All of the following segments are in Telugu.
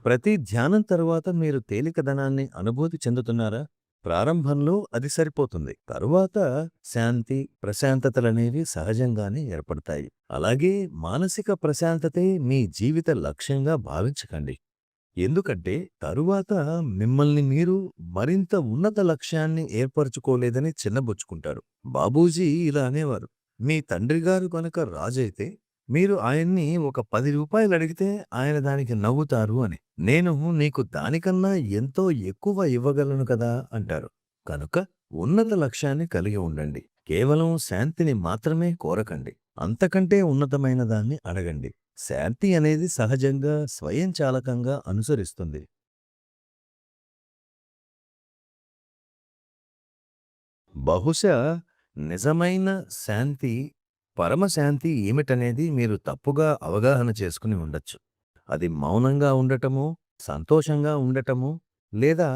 ప్రతి ధ్యానం తరువాత మీరు తేలికదనాన్ని అనుభూతి చెందుతున్నారా? ప్రారంభంలో అది సరిపోతుంది. తరువాత శాంతి, ప్రశాంతతలనేవి సహజంగానే ఏర్పడతాయి. అలాగే మానసిక ప్రశాంతతే మీ జీవిత లక్ష్యంగా భావించకండి. ఎందుకంటే తరువాత మిమ్మల్ని మీరు మరింత ఉన్నత లక్ష్యాన్ని ఏర్పరచుకోలేదని చిన్నబుచ్చుకుంటారు. బాబూజీ ఇలా అనేవారు, మీ తండ్రిగారు కనుక రాజైతే మీరు ఆయన్ని ఒక రూ. 10 అడిగితే ఆయన దానికి నవ్వుతారు అని. నేను నీకు దానికన్నా ఎంతో ఎక్కువ ఇవ్వగలను కదా అంటారు. కనుక ఉన్నత లక్ష్యాన్ని కలిగి ఉండండి. కేవలం శాంతిని మాత్రమే కోరకండి. అంతకంటే ఉన్నతమైన దాన్ని అడగండి. శాంతి అనేది సహజంగా స్వయంచాలకంగా అనుసరిస్తుంది. బహుశా నిజమైన శాంతి, పరమశాంతి ఏమిటనేది మీరు తప్పుగా అవగాహన చేసుకుని ఉండొచ్చు. అది మౌనంగా ఉండటమో, సంతోషంగా ఉండటమో, లేదా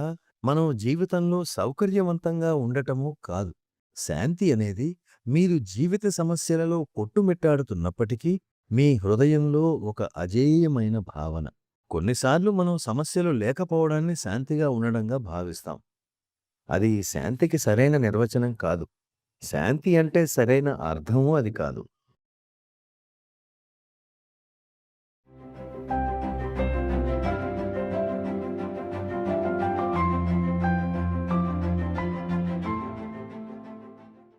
మనం జీవితంలో సౌకర్యవంతంగా ఉండటమో కాదు. శాంతి అనేది మీరు జీవిత సమస్యలలో కొట్టుమిట్టాడుతున్నప్పటికీ మీ హృదయంలో ఒక అజేయమైన భావన. కొన్నిసార్లు మనం సమస్యలు లేకపోవడాన్ని శాంతిగా ఉండడంగా భావిస్తాం. అది శాంతికి సరైన నిర్వచనం కాదు. శాంతి అంటే సరైన అర్థమూ అది కాదు.